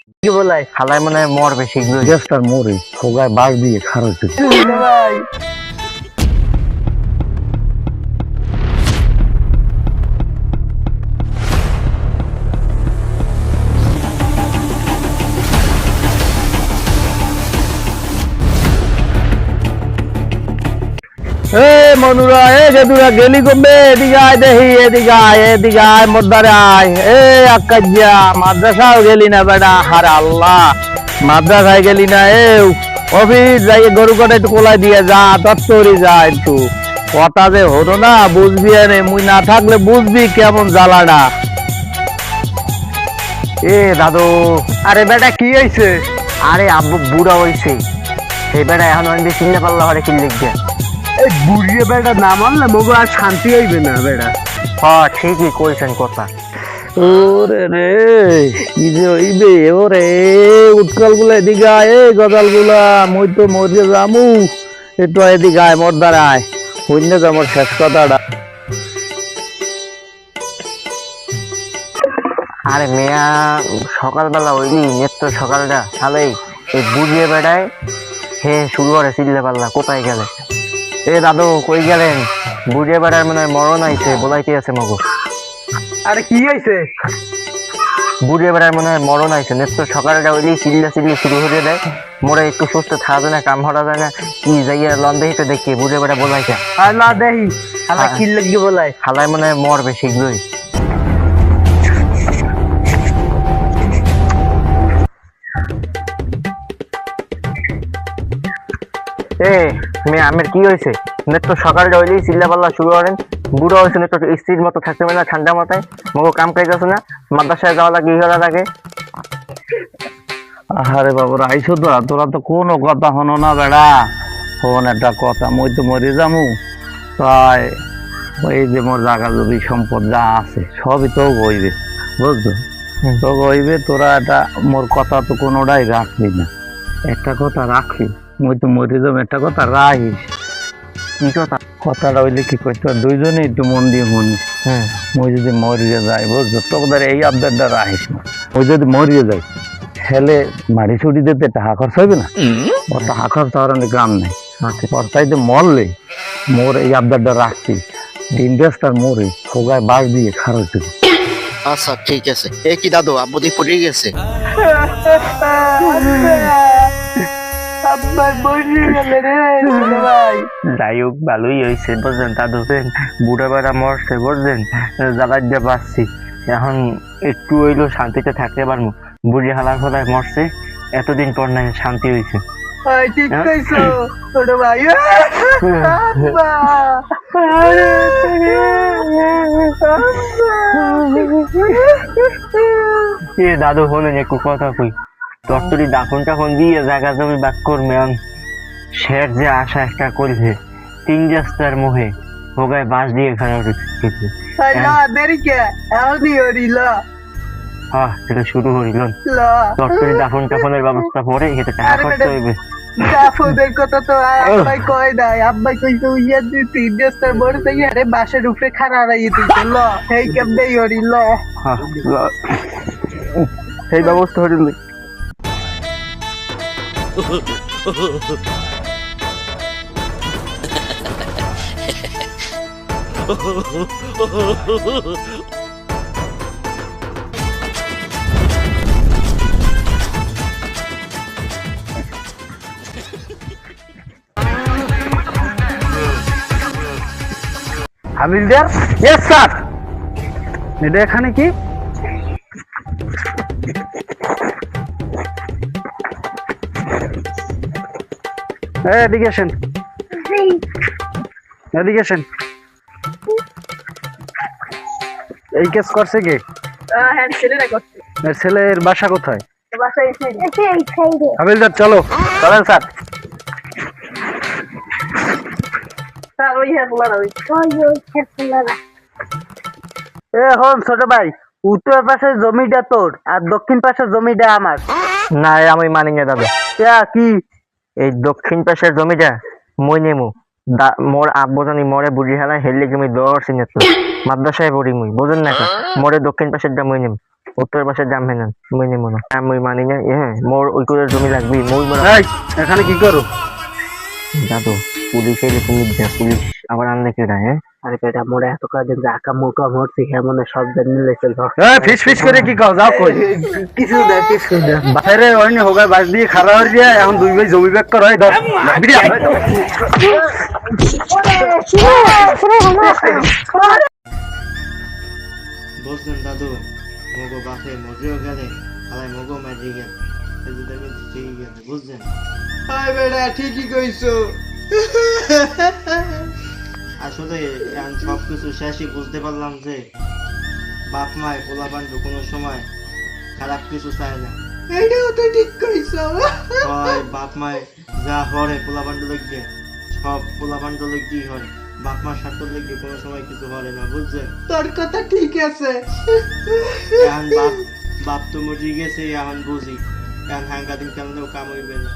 কি বলাই খালায় মনে হয় মরবে শীঘ্রই। গ্যাসটার মরে হোগায় বাঘ দিয়ে খারাপ ভাই। এ মনুরা এ গেদুরা গেলি কমবে এদিকে আয় দেখি এদিকে আয় মদ্দারে আয় এ আকাজিয়া মাদ্রাসাও গেলি না বেটা হার আল্লাহ মাদ্রাসায় গেলি না এ অফিস যাই গরু কাটা একটু কোলাই দিয়ে যা দপ্তরি যা একটু কথা যে হতো না বুঝবি রে মুই না থাকলে বুঝবি কেমন জ্বালাটা। এ দাদু, আরে বেটা কি হয়েছে? আরে আব্বু বুড়া হইছে, সেই বেটা এখন আমি চিনতে পারলাম হরে কি লিখবে। এই বুড়িয়ে বেটা না মানলে মগো আর শান্তি হইবে না বেটা। হ্যাঁ ঠিকই কইছেন কথা। ওরে রে কি যে হইবে ওরে উৎকল গুলা এদিকে আয় এই গজাল গুলা মই তো মরিয়ে যামু একটু এদিকে আয় মোর দ্বারায় হইন যে আমার শেষ কথাটা। আরে মেয়া সকালবেলা ওইলি নেত্র সকালটা তাহলেই এই বুঝিয়ে বেড়ায় হে শুরু করে চিল্লে পাল্লা কোথায় গেলে। এ দাদু কই গেলেন? বুঝিয়ে বেড়ার মনে হয় মরণ আইছে বলাইতে আছে মগো। আরে কি হইছে? বুড়িয়ে বেড়ার মনে হয় মরণ আইছে, নেত্র সকালটা ওইলি চিল্লা চিল্লি শুরু করে দেয়। মোরা একটু সুস্থ থাকা যায় না, কাম হরা যায় না, কি যাইয়া লন্ডে হিতে দেখি বুড়িয়ে বেড়া বলাইছে। আর না দেহি খালা কি লাগবে বলাই খালায় মনে হয় মরবে শীঘ্রই। এ মেয়ে আমের কি হয়েছে? নেত্র সকালটা হইলেই চিল্লা পাল্লা শুরু করেন। বুড়ো হয়েছে নেত্র স্ত্রীর মতো থাকতে পারে না, ঠান্ডা মাথায় মগো কাম কাজ আছে না, মাদ্রাসায় যাওয়া লাগে ই করা লাগে। আরে বাবুরা আইসো তো তোরা তো কোনো কথা হনো না বেড়া হন একটা কথা মই তো মরে যামু তাই এই যে মোর জায়গা জমি সম্পদ যা আছে সবই তো হইবে বুঝছো তো হইবে তোরা এটা মোর কথা তো কোনোটাই রাখবি না একটা কথা রাখবি মই তো মরে যাবো একটা কথা রাখিস কি কথা? কথাটা হইলে কি করতে দুইজনে একটু মন দিয়ে শুনিস মই যদি মরিয়ে যাই বুঝছো তোদের এই আবদারটা রাখিস না ওই যদি মরিয়ে যায় হেলে মাড়ি ছুটি দিতে টাকা খরচ হইবে না ওর টাকা খরচ হওয়ার অনেক গ্রাম নেই ওর চাইতে মরলে মোর এই আবদারটা রাখছি দিন রাস্তার মোরে হোগায় বাঘ দিয়ে খারাপ দিবি। আচ্ছা ঠিক আছে। এ কি দাদু আব্বুদি পড়ে গেছে? যাই হোক ভালোই হয়েছে বুঝলেন দাদু, বুড়া বেড়া মরছে বুঝলেন, জ্বালার দিয়ে বাঁচছি এখন একটু হইলো শান্তিতে থাকতে পারবো। বুড়ি হালার ফলায় মরছে, এতদিন পর নাই শান্তি হয়েছে। ঠিক কইছো ছোট ভাই। এ দাদু হলেন একটু কথা কই, তরতরি দাফন টাফন দিয়ে জায়গা জমি বাক করবে। শের যে আশা একটা করছে তিন রাস্তার মোহে হোগায় বাঁশ দিয়ে খারাপ হচ্ছে। হ্যাঁ সেটা শুরু হইল, তরতরি দাফন টাফনের ব্যবস্থা পরে এটা টাকা করতে হইবে। দাফনের কথা তো আব্বাই কয় নাই, আব্বাই কইছে উইয়া দি তিন রাস্তার মোড় থেকে আরে বাসের উপরে খাড়া রাইয়ে দিতে ল এই কেমনেই হরিল। হ্যাঁ সেই ব্যবস্থা হইল। হাবিলদার ইয়েস স্যার এটা এখানে কি এদিকে আসেন এদিকে আসেন। এই কেস করছে কে? ছেলের বাসা কোথায়? হাবিলদার চলো চলেন স্যার। এখন ছোট ভাই উত্তর পাশের জমিটা তোর আর দক্ষিণ পাশের জমিটা আমার। না আমি মানি না দাদা। কি এই দক্ষিণ পাশের জমিটা মই নেমু, মোর আব্বু জানি মরে বুড়ি হেলা হেললে তুমি দর্শি নেত মাদ্রাসায় পড়ি মুই বুঝুন না, মোরে দক্ষিণ পাশেরটা মই নেম। উত্তর পাশে জামবে না মুই নিব না আমি মানি না হ্যাঁ মোর ওই করে জমি লাগবি মই মোর এই এখানে কি করো? দাদু পুলিশ এলে তুমি যা পুলিশ আবার আনলে কেডা হ্যাঁ আরে বেটা মোরা এত কদিন যা আঁকা মুখা মরছি কেমন সব দিন মিলে চল এই ফিস ফিস করে কি কও যাও কই কিছু না কিছু না বাইরে অন্য হোগা বাস দিয়ে খাড়া হয়ে যায় এখন দুই ভাই জমি ব্যাক করো এই ধর বিড়ি আয়। বুঝলেন দাদু মগো বাপে মরেও গেলে আলাই মগো মারি গেল এই যে দেখেন ঠিকই গেছে বুঝলেন হাই বেটা ঠিকই কইছো আসলে এখন সব কিছু শেষই বুঝতে পারলাম যে বাপ মায় পোলা পান্ডু কোনো সময় খারাপ কিছু চায় না এটাও তো ঠিক কইছো হয় বাপ মায় যা হরে পোলা পান্ডু লিখবে সব পোলা পান্ডু লিখতেই হয় বাপ মার স্বার্থ লিখবে কোনো সময় কিছু হরে না বুঝছেন তোর কথা ঠিক আছে এখন বাপ বাপ তো মরে গেছে এখন বুঝি এখন হাঙ্গা দিন কেমন কাম হইবে না